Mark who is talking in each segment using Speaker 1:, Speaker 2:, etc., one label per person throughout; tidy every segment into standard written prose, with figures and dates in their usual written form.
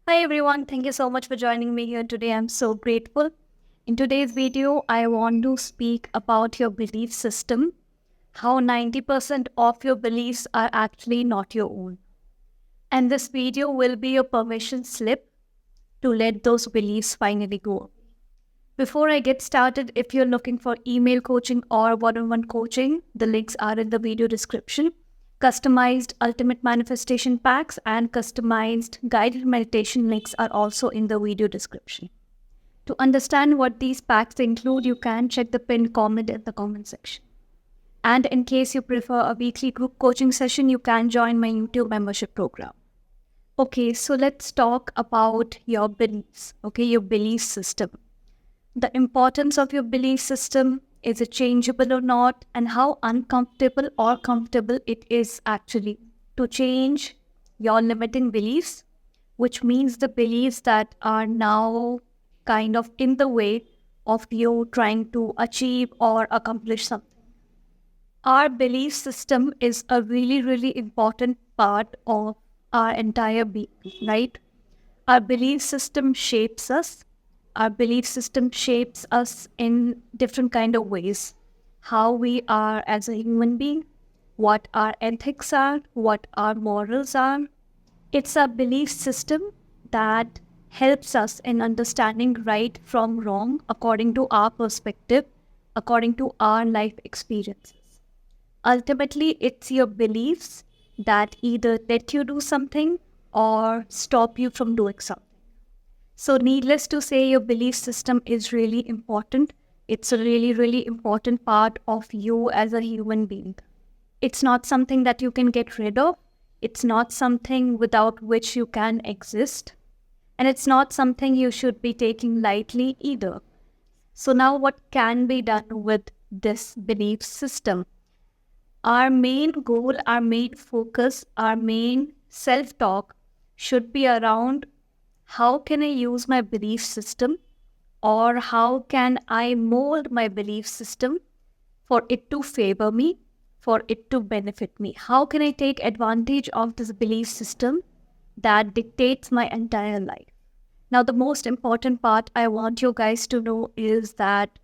Speaker 1: Hi everyone, thank you so much for joining me here today. I'm so grateful. In today's video, I want to speak about your belief system, how 90% of your beliefs are actually not your own. And this video will be your permission slip to let those beliefs finally go. Before I get started, if you're looking for email coaching or one-on-one coaching, the links are in the video description. Customized ultimate manifestation packs and customized guided meditation links are also in the video description. To understand what these packs include, you can check the pinned comment in the comment section. And in case you prefer a weekly group coaching session, you can join my YouTube membership program. Okay, so let's talk about your beliefs, your belief system. The importance of your belief system, is it changeable or not, and how uncomfortable or comfortable it is actually to change your limiting beliefs, which means the beliefs that are now kind of in the way of you trying to achieve or accomplish something. Our belief system is a really, really important part of our entire being, right? Our belief system shapes us. Our belief system shapes us in different kind of ways. How we are as a human being, what our ethics are, what our morals are. It's a belief system that helps us in understanding right from wrong according to our perspective, according to our life experiences. Ultimately, it's your beliefs that either let you do something or stop you from doing something. So needless to say, your belief system is really important. It's a really, really important part of you as a human being. It's not something that you can get rid of. It's not something without which you can exist. And it's not something you should be taking lightly either. So now what can be done with this belief system? Our main goal, our main focus, our main self-talk should be around how can I use my belief system, or how can I mold my belief system for it to favor me, for it to benefit me? How can I take advantage of this belief system that dictates my entire life? Now, the most important part I want you guys to know is that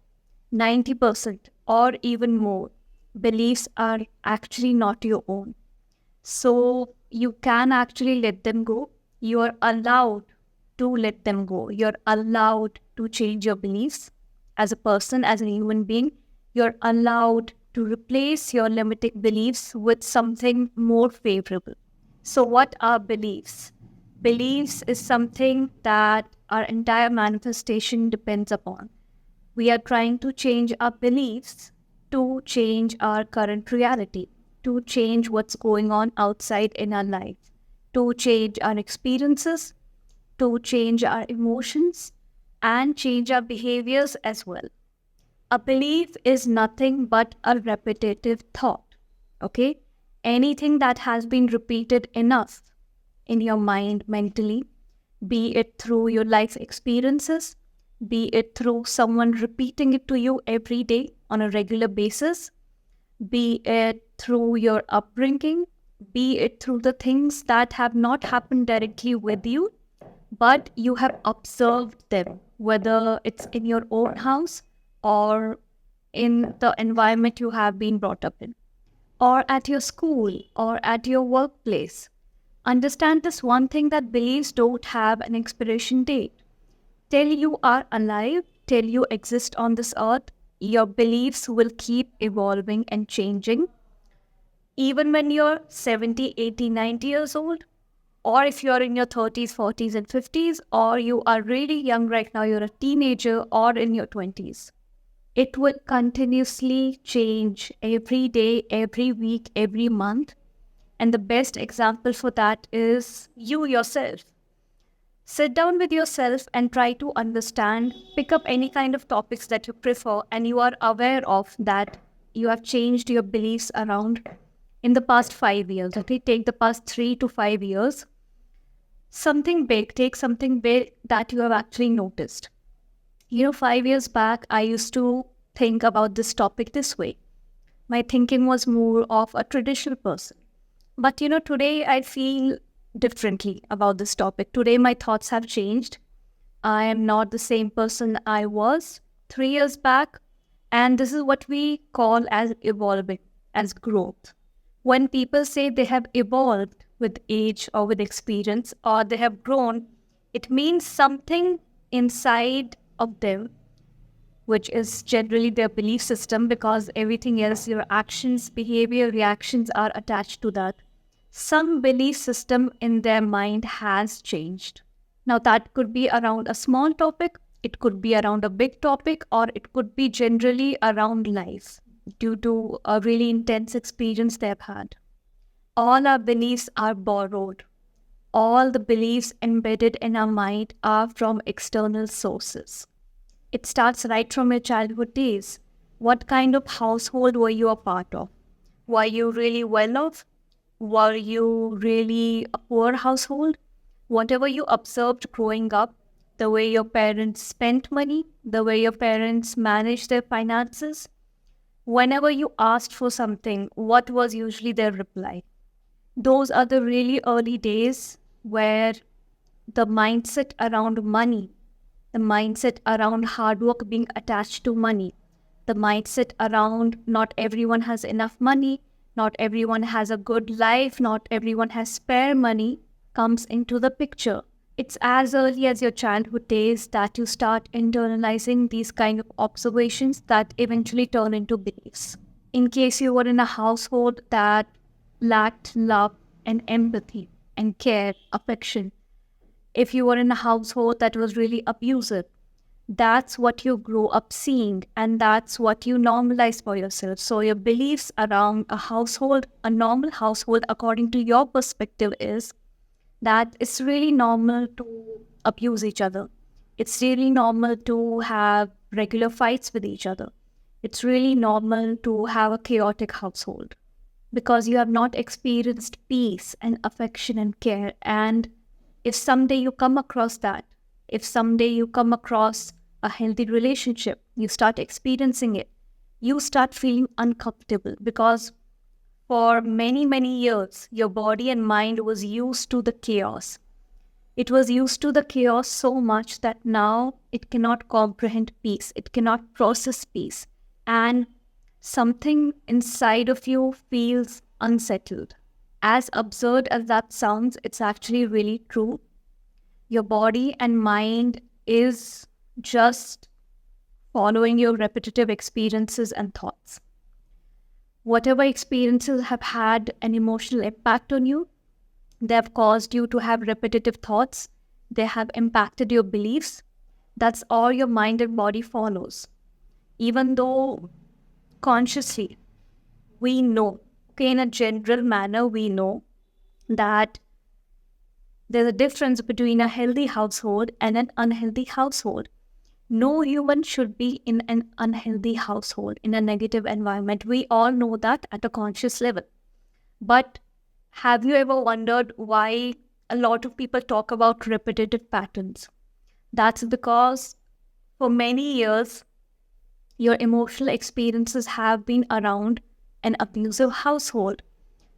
Speaker 1: 90% or even more beliefs are actually not your own. So you can actually let them go. You are allowed to let them go. You're allowed to change your beliefs as a person, as a human being. You're allowed to replace your limiting beliefs with something more favorable. So what are beliefs? Beliefs is something that our entire manifestation depends upon. We are trying to change our beliefs to change our current reality, to change what's going on outside in our life, to change our experiences, to change our emotions, and change our behaviors as well. A belief is nothing but a repetitive thought, okay? Anything that has been repeated enough in your mind mentally, be it through your life experiences, be it through someone repeating it to you every day on a regular basis, be it through your upbringing, be it through the things that have not happened directly with you, but you have observed them, whether it's in your own house or in the environment you have been brought up in, or at your school or at your workplace. Understand this one thing, that beliefs don't have an expiration date. Till you are alive, till you exist on this earth, your beliefs will keep evolving and changing. Even when you're 70, 80, 90 years old, or if you're in your 30s, 40s, and 50s, or you are really young right now, you're a teenager or in your 20s, it will continuously change every day, every week, every month. And the best example for that is you yourself. Sit down with yourself and try to understand, pick up any kind of topics that you prefer and you are aware of that you have changed your beliefs around in the past 5 years. Okay, take the past 3 to 5 years. Something big, take something big that you have actually noticed. 5 years back, I used to think about this topic this way. My thinking was more of a traditional person. But today I feel differently about this topic. Today, my thoughts have changed. I am not the same person I was 3 years back. And this is what we call as evolving, as growth. When people say they have evolved with age or with experience or they have grown, it means something inside of them, which is generally their belief system, because everything else, your actions, behavior, reactions are attached to that. Some belief system in their mind has changed. Now, that could be around a small topic, it could be around a big topic, or it could be generally around life due to a really intense experience they've had. All our beliefs are borrowed. All the beliefs embedded in our mind are from external sources. It starts right from your childhood days. What kind of household were you a part of? Were you really well off? Were you really a poor household? Whatever you observed growing up, the way your parents spent money, the way your parents managed their finances, whenever you asked for something, what was usually their reply? Those are the really early days where the mindset around money, the mindset around hard work being attached to money, the mindset around not everyone has enough money, not everyone has a good life, not everyone has spare money, comes into the picture. It's as early as your childhood days that you start internalizing these kind of observations that eventually turn into beliefs. In case you were in a household that lacked love and empathy and care, affection, if you were in a household that was really abusive, that's what you grow up seeing and that's what you normalize for yourself. So your beliefs around a household, a normal household, according to your perspective, is that it's really normal to abuse each other. It's really normal to have regular fights with each other. It's really normal to have a chaotic household because you have not experienced peace and affection and care. And if someday you come across that, if someday you come across a healthy relationship, you start experiencing it, you start feeling uncomfortable because for many, many years, your body and mind was used to the chaos. It was used to the chaos so much that now it cannot comprehend peace. It cannot process peace. And something inside of you feels unsettled. As absurd as that sounds, it's actually really true. Your body and mind is just following your repetitive experiences and thoughts. Whatever experiences have had an emotional impact on you, they have caused you to have repetitive thoughts. They have impacted your beliefs. That's all your mind and body follows. Even though consciously we know, okay, in a general manner, we know that there's a difference between a healthy household and an unhealthy household. No human should be in an unhealthy household, in a negative environment. We all know that at a conscious level. But have you ever wondered why a lot of people talk about repetitive patterns? That's because for many years, your emotional experiences have been around an abusive household.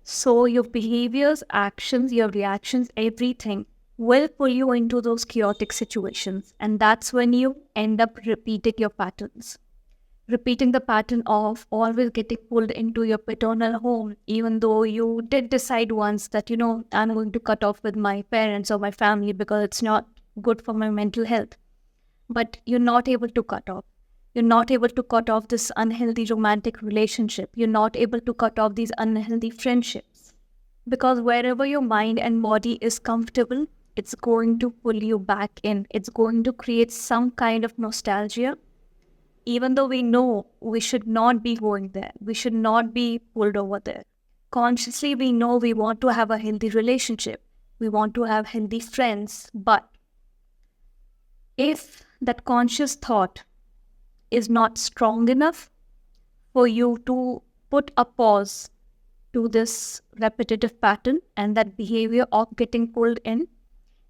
Speaker 1: So your behaviors, actions, your reactions, everything will pull you into those chaotic situations. And that's when you end up repeating your patterns. Repeating the pattern of always getting pulled into your paternal home, even though you did decide once that, I'm going to cut off with my parents or my family because it's not good for my mental health. But you're not able to cut off. You're not able to cut off this unhealthy romantic relationship. You're not able to cut off these unhealthy friendships. Because wherever your mind and body is comfortable, it's going to pull you back in. It's going to create some kind of nostalgia. Even though we know we should not be going there. We should not be pulled over there. Consciously, we know we want to have a healthy relationship. We want to have healthy friends. But if that conscious thought is not strong enough for you to put a pause to this repetitive pattern and that behavior of getting pulled in,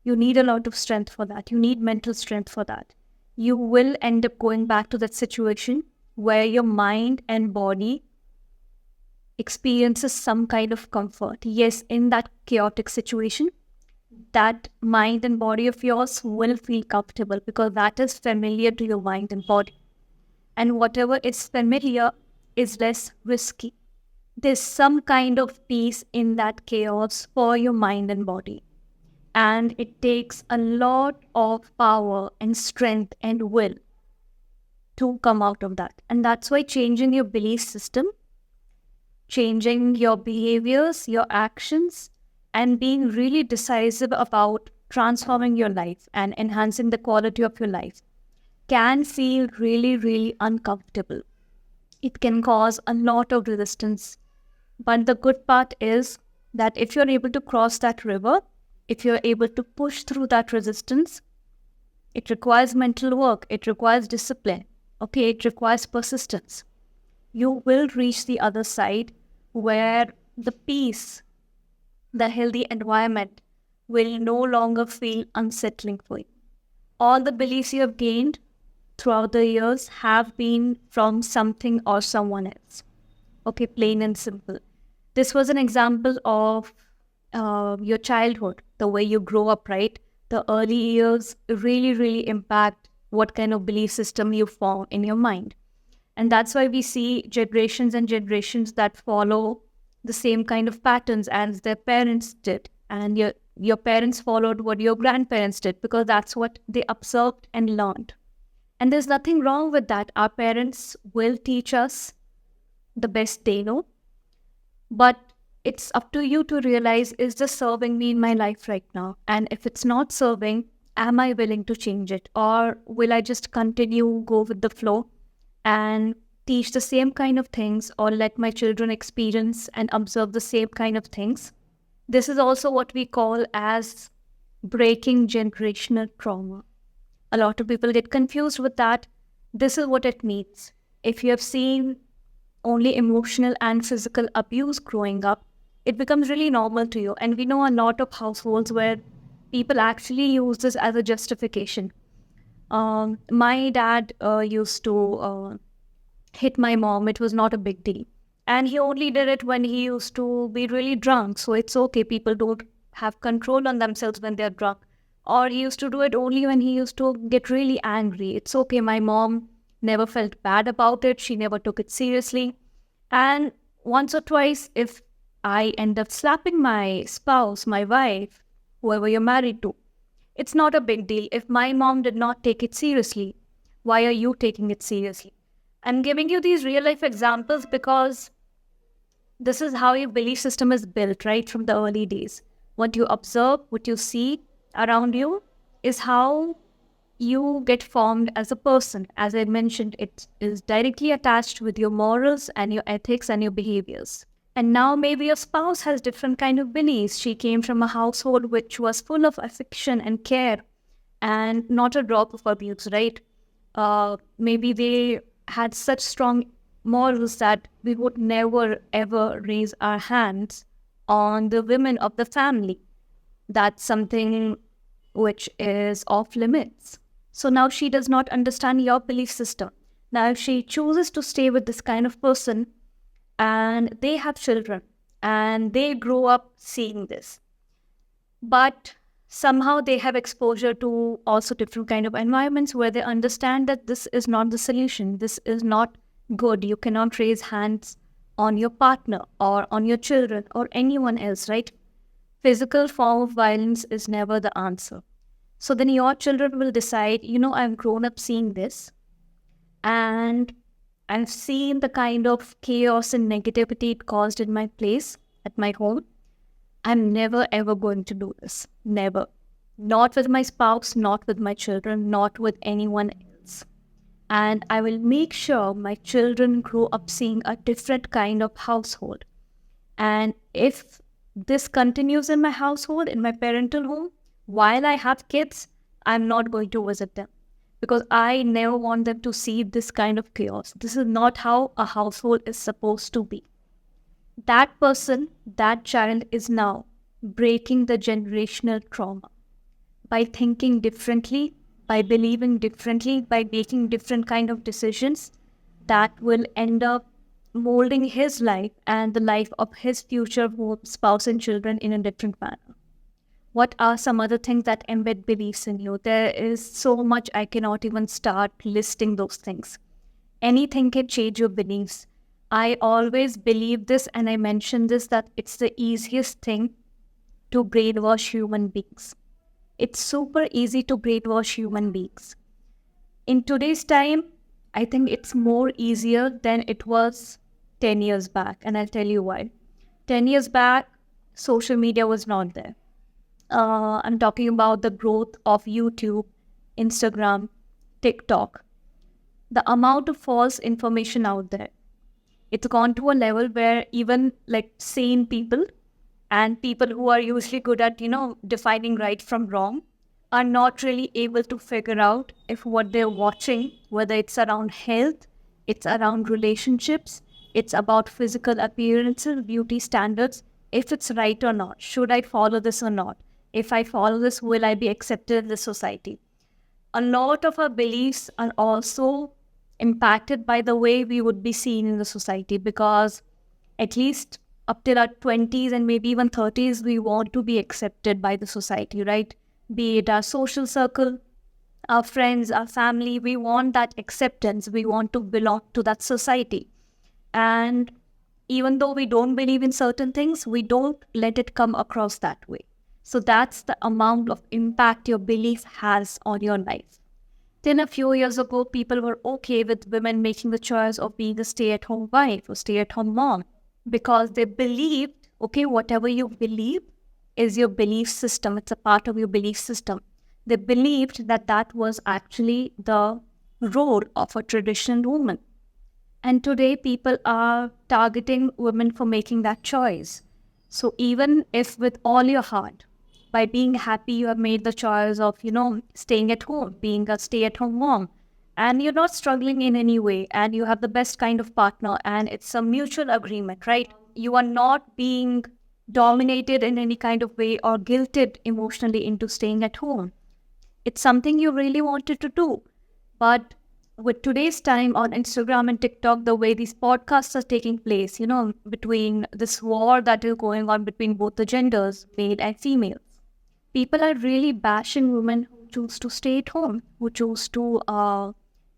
Speaker 1: you need a lot of strength for that. You need mental strength for that. You will end up going back to that situation where your mind and body experiences some kind of comfort. Yes, in that chaotic situation, that mind and body of yours will feel comfortable because that is familiar to your mind and body. And whatever is familiar is less risky. There's some kind of peace in that chaos for your mind and body. And it takes a lot of power and strength and will to come out of that. And that's why changing your belief system, changing your behaviors, your actions, and being really decisive about transforming your life and enhancing the quality of your life can feel really, really uncomfortable. It can cause a lot of resistance. But the good part is that if you're able to cross that river, if you're able to push through that resistance, it requires mental work, it requires discipline, okay, it requires persistence. You will reach the other side where the peace, the healthy environment will no longer feel unsettling for you. All the beliefs you have gained throughout the years have been from something or someone else. Okay, plain and simple. This was an example of your childhood, the way you grow up, right? The early years really, really impact what kind of belief system you form in your mind. And that's why we see generations and generations that follow the same kind of patterns as their parents did. And your parents followed what your grandparents did because that's what they observed and learned. And there's nothing wrong with that. Our parents will teach us the best they know. But it's up to you to realize, is this serving me in my life right now? And if it's not serving, am I willing to change it? Or will I just continue, go with the flow and teach the same kind of things or let my children experience and observe the same kind of things? This is also what we call as breaking generational trauma. A lot of people get confused with that. This is what it means. If you have seen only emotional and physical abuse growing up, it becomes really normal to you. And we know a lot of households where people actually use this as a justification. My dad used to hit my mom. It was not a big deal. And he only did it when he used to be really drunk. So it's okay. People don't have control on themselves when they're drunk. Or he used to do it only when he used to get really angry. It's okay. My mom never felt bad about it. She never took it seriously. And once or twice, if I end up slapping my spouse, my wife, whoever you're married to, it's not a big deal. If my mom did not take it seriously, why are you taking it seriously? I'm giving you these real life examples because this is how your belief system is built, right, from the early days. What you observe, what you see around you is how you get formed as a person. As I mentioned, it is directly attached with your morals and your ethics and your behaviors. And now maybe your spouse has different kind of beliefs. She came from a household which was full of affection and care and not a drop of abuse, right? Maybe they had such strong morals that we would never ever raise our hands on the women of the family. That's something which is off limits. So now she does not understand your belief system. Now if she chooses to stay with this kind of person and they have children and they grow up seeing this, but somehow they have exposure to also different kind of environments where they understand that this is not the solution. This is not good. You cannot raise hands on your partner or on your children or anyone else, right? Physical form of violence is never the answer. So then your children will decide, I've grown up seeing this and I've seen the kind of chaos and negativity it caused in my place, at my home. I'm never ever going to do this. Never. Not with my spouse, not with my children, not with anyone else. And I will make sure my children grow up seeing a different kind of household. And if this continues in my household, in my parental home, while I have kids, I'm not going to visit them because I never want them to see this kind of chaos. This is not how a household is supposed to be. That person, that child is now breaking the generational trauma by thinking differently, by believing differently, by making different kind of decisions that will end up molding his life and the life of his future spouse and children in a different manner. What are some other things that embed beliefs in you? There is so much, I cannot even start listing those things. Anything can change your beliefs. I always believe this, and I mention this, that it's the easiest thing to brainwash human beings. It's super easy to brainwash human beings. In today's time, I think it's more easier than it was 10 years back. And I'll tell you why. 10 years back, social media was not there. I'm talking about the growth of YouTube, Instagram, TikTok. The amount of false information out there. It's gone to a level where even like sane people and people who are usually good at, defining right from wrong, are not really able to figure out if what they're watching, whether it's around health, it's around relationships, it's about physical appearances, beauty standards, if it's right or not. Should I follow this or not? If I follow this, will I be accepted in the society? A lot of our beliefs are also impacted by the way we would be seen in the society, because at least up till our 20s and maybe even 30s, we want to be accepted by the society, right? Be it our social circle, our friends, our family, we want that acceptance. We want to belong to that society. And even though we don't believe in certain things, we don't let it come across that way. So that's the amount of impact your belief has on your life. Then a few years ago, people were okay with women making the choice of being a stay-at-home wife or stay-at-home mom, because they believed, okay, whatever you believe is your belief system. It's a part of your belief system. They believed that that was actually the role of a traditional woman. And today people are targeting women for making that choice. So even if with all your heart, by being happy, you have made the choice of, staying at home, being a stay-at-home mom, and you're not struggling in any way, and you have the best kind of partner, and it's a mutual agreement, right? You are not being dominated in any kind of way or guilted emotionally into staying at home. It's something you really wanted to do. But with today's time on Instagram and TikTok, the way these podcasts are taking place, between this war that is going on between both the genders, male and female, people are really bashing women who choose to stay at home, who choose to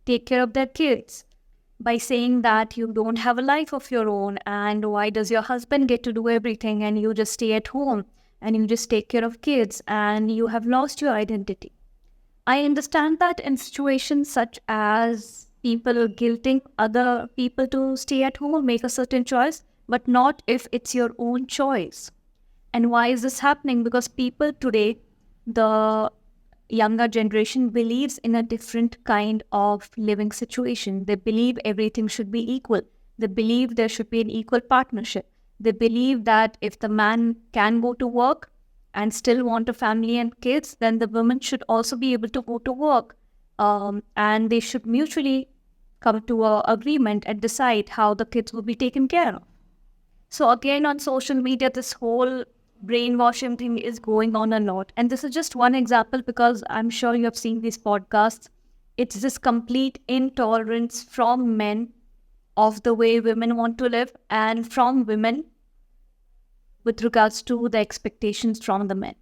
Speaker 1: take care of their kids, by saying that you don't have a life of your own, and why does your husband get to do everything and you just stay at home and you just take care of kids and you have lost your identity. I understand that in situations such as people guilting other people to stay at home or make a certain choice, but not if it's your own choice. And why is this happening? Because people today, the younger generation, believes in a different kind of living situation. They believe everything should be equal. They believe there should be an equal partnership. They believe that if the man can go to work and still want a family and kids, then the woman should also be able to go to work. And they should mutually come to an agreement and decide how the kids will be taken care of. So again, on social media, this whole brainwashing thing is going on a lot. And this is just one example, because I'm sure you have seen these podcasts. It's this complete intolerance from men of the way women want to live, and from women with regards to the expectations from the men.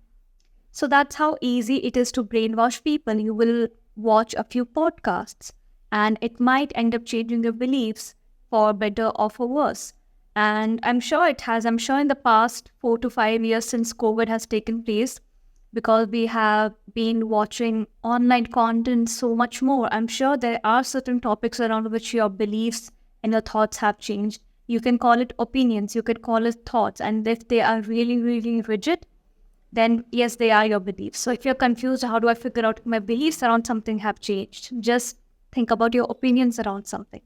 Speaker 1: So that's how easy it is to brainwash people. You will watch a few podcasts and it might end up changing your beliefs for better or for worse. And I'm sure it has. I'm sure in the past 4 to 5 years since COVID has taken place, because we have been watching online content so much more, I'm sure there are certain topics around which your beliefs and your thoughts have changed. You can call it opinions, you can call it thoughts. And if they are really, really rigid, then yes, they are your beliefs. So if you're confused, how do I figure out if my beliefs around something have changed? Just think about your opinions around something.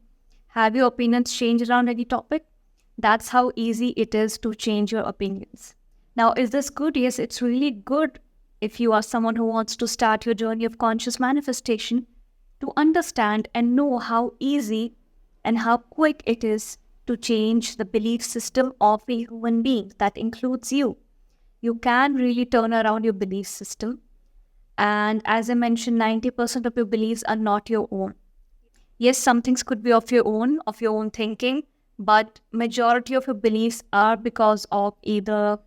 Speaker 1: Have your opinions changed around any topic? That's how easy it is to change your opinions. Now, is this good? Yes, it's really good if you are someone who wants to start your journey of conscious manifestation, to understand and know how easy and how quick it is to change the belief system of a human being. That includes you. You can really turn around your belief system. And as I mentioned, 90% of your beliefs are not your own. Yes, some things could be of your own thinking, but majority of your beliefs are because of either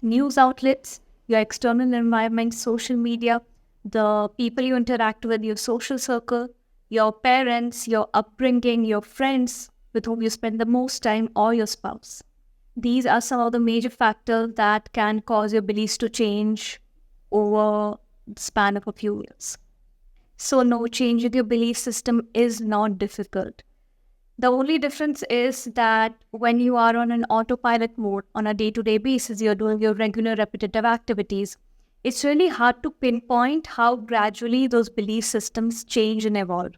Speaker 1: news outlets, your external environment, social media, the people you interact with, your social circle, your parents, your upbringing, your friends with whom you spend the most time, or your spouse. These are some of the major factors that can cause your beliefs to change over the span of a few years. So no, changing your belief system is not difficult. The only difference is that when you are on an autopilot mode on a day-to-day basis, you're doing your regular repetitive activities, it's really hard to pinpoint how gradually those belief systems change and evolve.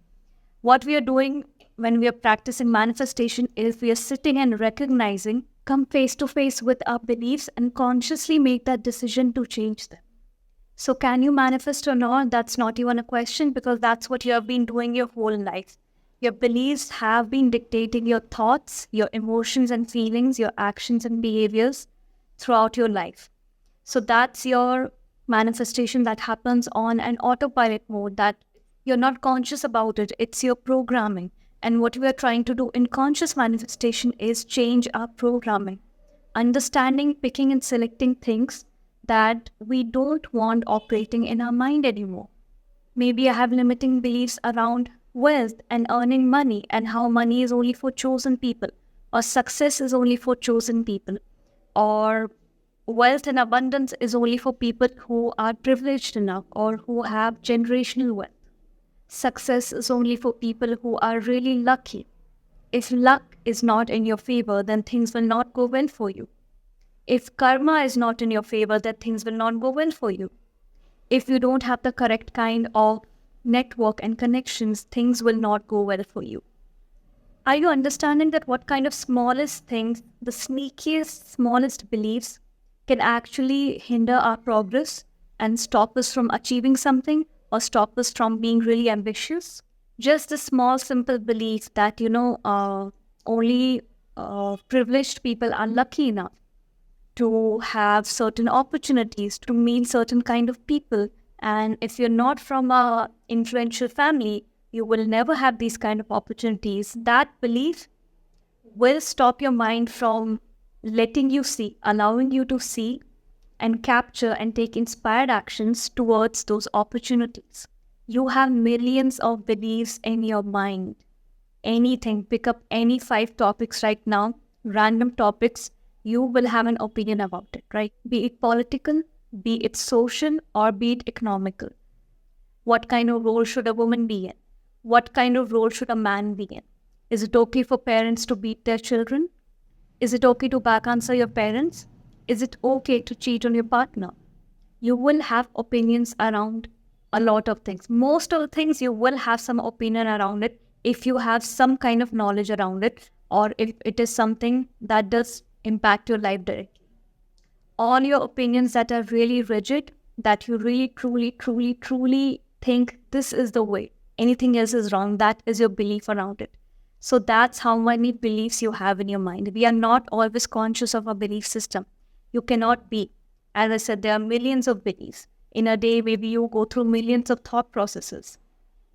Speaker 1: What we are doing when we are practicing manifestation is we are sitting and recognizing, come face to face with our beliefs and consciously make that decision to change them. So can you manifest or not? That's not even a question, because that's what you have been doing your whole life. Your beliefs have been dictating your thoughts, your emotions and feelings, your actions and behaviors throughout your life. So that's your manifestation that happens on an autopilot mode, that you're not conscious about it. It's your programming. And what we are trying to do in conscious manifestation is change our programming. Understanding, picking and selecting things that we don't want operating in our mind anymore. Maybe I have limiting beliefs around wealth and earning money, and how money is only for chosen people, or success is only for chosen people, or wealth and abundance is only for people who are privileged enough or who have generational wealth. Success is only for people who are really lucky. If luck is not in your favor, then things will not go well for you. If karma is not in your favor, then things will not go well for you. If you don't have the correct kind of network and connections, things will not go well for you. Are you understanding that what kind of smallest things, the sneakiest, smallest beliefs can actually hinder our progress and stop us from achieving something or stop us from being really ambitious? Just the small, simple belief that, only privileged people are lucky enough to have certain opportunities, to meet certain kind of people. And if you're not from a influential family, you will never have these kind of opportunities. That belief will stop your mind from letting you see, allowing you to see and capture and take inspired actions towards those opportunities. You have millions of beliefs in your mind. Anything, pick up any 5 topics right now, random topics, you will have an opinion about it, right? Be it political, be it social, or be it economical. What kind of role should a woman be in? What kind of role should a man be in? Is it okay for parents to beat their children? Is it okay to back answer your parents? Is it okay to cheat on your partner? You will have opinions around a lot of things. Most of the things you will have some opinion around it if you have some kind of knowledge around it, or if it is something that does impact your life directly. All your opinions that are really rigid, that you really, truly think this is the way, anything else is wrong, that is your belief around it. So that's how many beliefs you have in your mind. We are not always conscious of our belief system. You cannot be. As I said, there are millions of beliefs. In a day, maybe you go through millions of thought processes.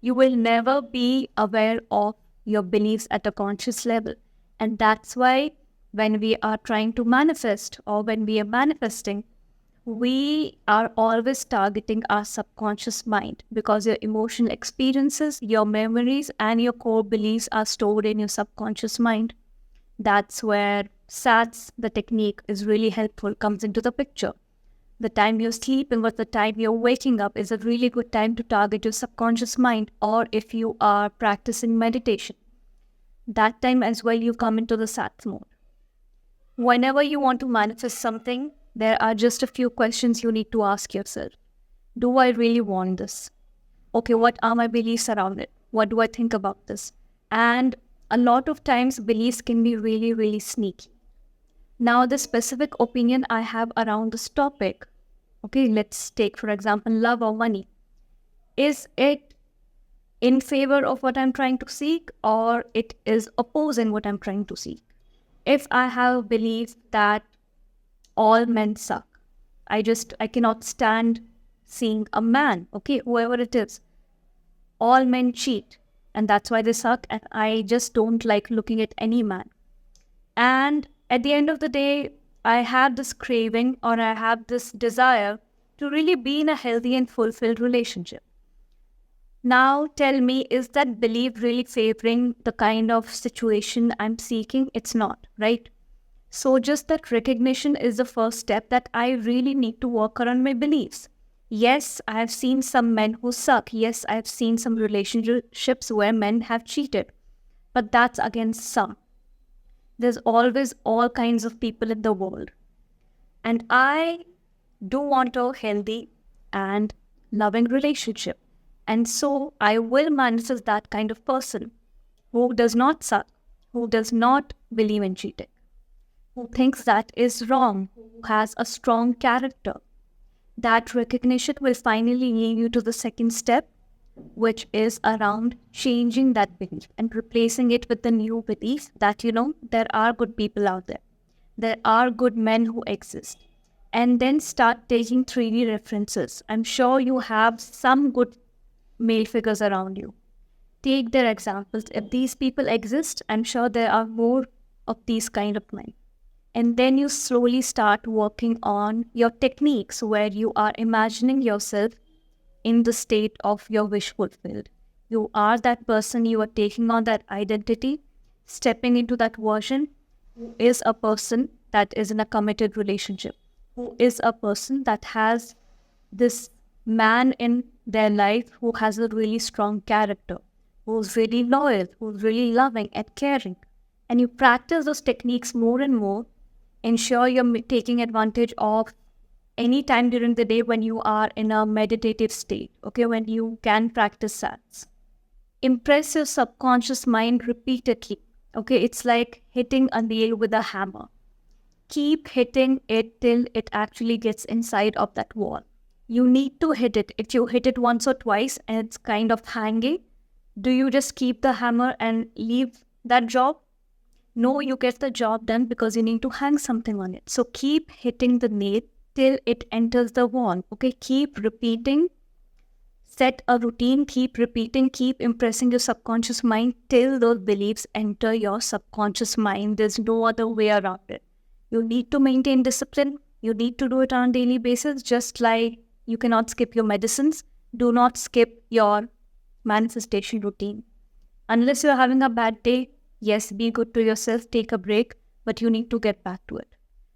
Speaker 1: You will never be aware of your beliefs at a conscious level. And that's why when we are trying to manifest, or when we are manifesting, we are always targeting our subconscious mind, because your emotional experiences, your memories, and your core beliefs are stored in your subconscious mind. That's where SATS, the technique, is really helpful, comes into the picture. The time you're sleeping with the time you're waking up is a really good time to target your subconscious mind. Or if you are practicing meditation, that time as well you come into the SATS mode. Whenever you want to manifest something, there are just a few questions you need to ask yourself. Do I really want this? Okay, what are my beliefs around it? What do I think about this? And a lot of times beliefs can be really, really sneaky. Now, the specific opinion I have around this topic, okay, let's take, for example, love or money. Is it in favor of what I'm trying to seek, or it is opposing what I'm trying to seek? If I have belief that all men suck, I cannot stand seeing a man, okay, whoever it is, all men cheat, and that's why they suck, and I just don't like looking at any man. And at the end of the day, I have this craving or I have this desire to really be in a healthy and fulfilled relationship. Now tell me, is that belief really favoring the kind of situation I'm seeking? It's not, right? So just that recognition is the first step that I really need to work around my beliefs. Yes, I have seen some men who suck. Yes, I have seen some relationships where men have cheated. But that's against some. There's always all kinds of people in the world. And I do want a healthy and loving relationship. And so I will manifest that kind of person who does not suck, who does not believe in cheating, who thinks that is wrong, who has a strong character. That recognition will finally lead you to the second step, which is around changing that belief and replacing it with the new belief that, there are good people out there. There are good men who exist. And then start taking 3D references. I'm sure you have some good male figures around you. Take their examples. If these people exist, I'm sure there are more of these kind of men. And then you slowly start working on your techniques where you are imagining yourself in the state of your wish fulfilled. You are that person, you are taking on that identity, stepping into that version who is a person that is in a committed relationship, who is a person that has this man in their life who has a really strong character, who's really loyal, who's really loving and caring. And you practice those techniques more and more. Ensure you're taking advantage of any time during the day when you are in a meditative state, okay, when you can practice SATs. Impress your subconscious mind repeatedly, okay? It's like hitting a nail with a hammer. Keep hitting it till it actually gets inside of that wall. You need to hit it. If you hit it once or twice and it's kind of hanging, do you just keep the hammer and leave that job? No, you get the job done because you need to hang something on it. So keep hitting the nail till it enters the wall. Okay, keep repeating. Set a routine, keep repeating, keep impressing your subconscious mind till those beliefs enter your subconscious mind. There's no other way around it. You need to maintain discipline. You need to do it on a daily basis, just like you cannot skip your medicines. Do not skip your manifestation routine. Unless you're having a bad day, yes, be good to yourself, take a break, but you need to get back to it.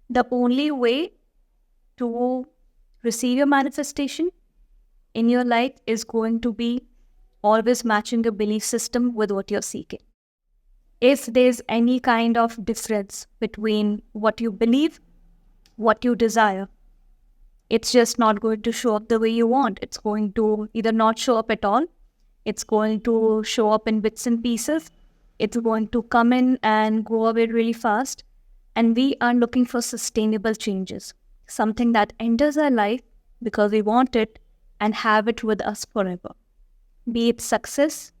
Speaker 1: The only way to receive your manifestation in your life is going to be always matching your belief system with what you're seeking. If there's any kind of difference between what you believe, what you desire, it's just not going to show up the way you want. It's going to either not show up at all. It's going to show up in bits and pieces. It's going to come in and go away really fast. And we are looking for sustainable changes. Something that enters our life because we want it and have it with us forever. Be it success,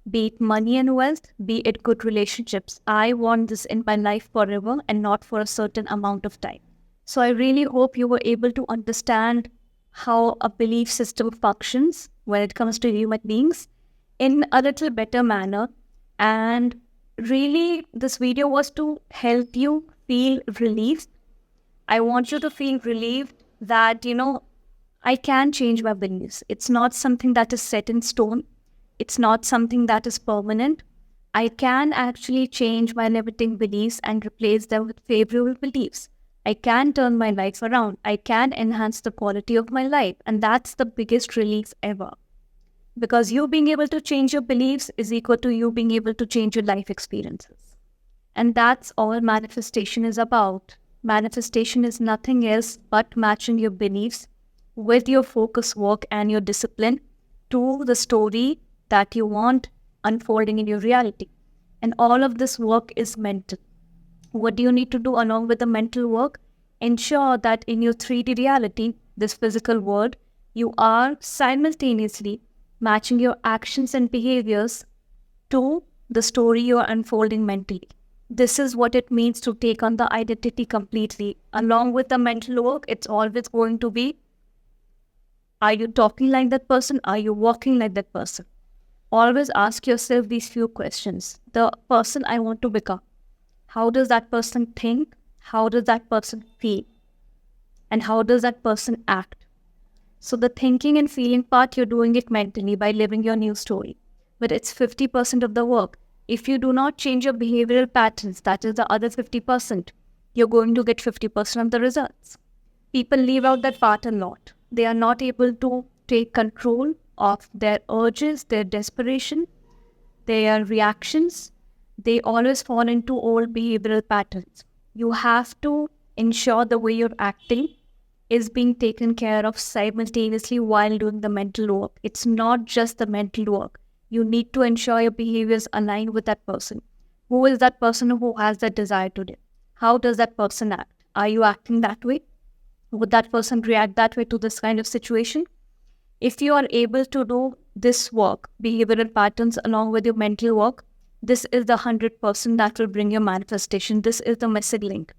Speaker 1: be it money and wealth, be it good relationships. I want this in my life forever and not for a certain amount of time. So I really hope you were able to understand how a belief system functions when it comes to human beings in a little better manner. And really, this video was to help you feel relieved. I want you to feel relieved that, I can change my beliefs. It's not something that is set in stone. It's not something that is permanent. I can actually change my limiting beliefs and replace them with favorable beliefs. I can turn my life around. I can enhance the quality of my life. And that's the biggest relief ever. Because you being able to change your beliefs is equal to you being able to change your life experiences. And that's all manifestation is about. Manifestation is nothing else but matching your beliefs with your focus work and your discipline to the story that you want unfolding in your reality. And all of this work is mental. What do you need to do along with the mental work? Ensure that in your 3D reality, this physical world, you are simultaneously matching your actions and behaviors to the story you are unfolding mentally. This is what it means to take on the identity completely. Along with the mental work, it's always going to be, are you talking like that person? Are you walking like that person? Always ask yourself these few questions. The person I want to become, how does that person think? how does that person feel? And how does that person act? So the thinking and feeling part, you're doing it mentally by living your new story. But it's 50% of the work. If you do not change your behavioral patterns, that is the other 50%, you're going to get 50% of the results. People leave out that part a lot. They are not able to take control of their urges, their desperation, their reactions. They always fall into old behavioral patterns. You have to ensure the way you're acting is being taken care of simultaneously while doing the mental work. It's not just the mental work. You need to ensure your behaviors align with that person. Who is that person who has that desire today? How does that person act? Are you acting that way? Would that person react that way to this kind of situation? If you are able to do this work, behavioral patterns along with your mental work, this is the 100% that will bring your manifestation. This is the missing link.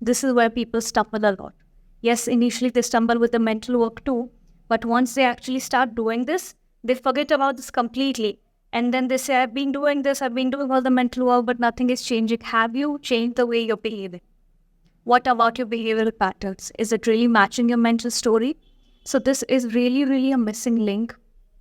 Speaker 1: This is where people stumble a lot. Yes, initially they stumble with the mental work too, but once they actually start doing this, they forget about this completely. And then they say, I've been doing this, I've been doing all the mental work, but nothing is changing. Have you changed the way you're behaving? What about your behavioral patterns? Is it really matching your mental story? So this is really, really a missing link.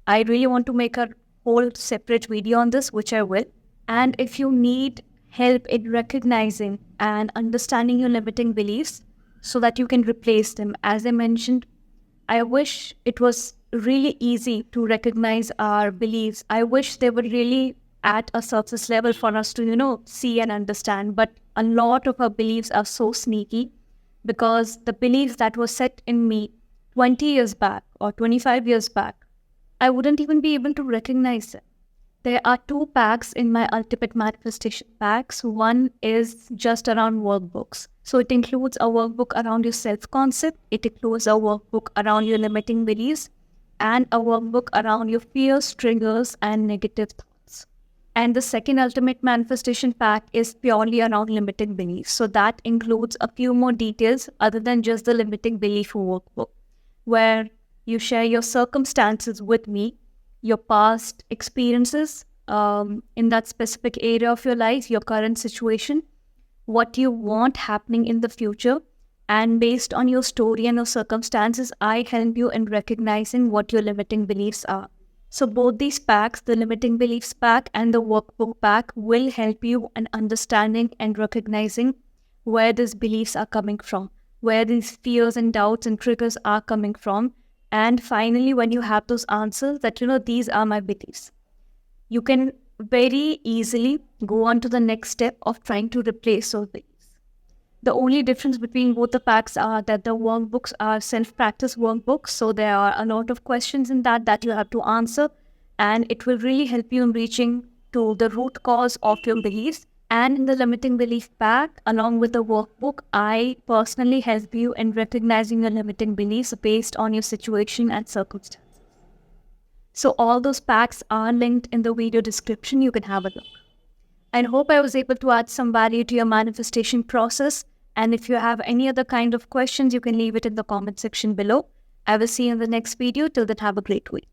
Speaker 1: I really want to make a whole separate video on this, which I will. And if you need help in recognizing and understanding your limiting beliefs so that you can replace them, as I mentioned, I wish it was really easy to recognize our beliefs. I wish they were really at a surface level for us to, see and understand. But a lot of our beliefs are so sneaky because the beliefs that were set in me 20 years back or 25 years back, I wouldn't even be able to recognize them. There are 2 packs in my Ultimate Manifestation packs. One is just around workbooks. So it includes a workbook around your self-concept. It includes a workbook around your limiting beliefs and a workbook around your fears, triggers, and negative thoughts. And the second Ultimate Manifestation pack is purely around limiting beliefs. So that includes a few more details other than just the limiting belief workbook, where you share your circumstances with me, your past experiences in that specific area of your life, your current situation, what you want happening in the future. And based on your story and your circumstances, I help you in recognizing what your limiting beliefs are. So both these packs, the limiting beliefs pack and the workbook pack, will help you in understanding and recognizing where these beliefs are coming from, where these fears and doubts and triggers are coming from. And finally, when you have those answers that, these are my beliefs, you can very easily go on to the next step of trying to replace those beliefs. The only difference between both the packs are that the workbooks are self-practice workbooks. So there are a lot of questions in that you have to answer. And it will really help you in reaching to the root cause of your beliefs. And in the limiting belief pack, along with the workbook, I personally help you in recognizing your limiting beliefs based on your situation and circumstances. So all those packs are linked in the video description. You can have a look. I hope I was able to add some value to your manifestation process. And if you have any other kind of questions, you can leave it in the comment section below. I will see you in the next video. Till then, have a great week.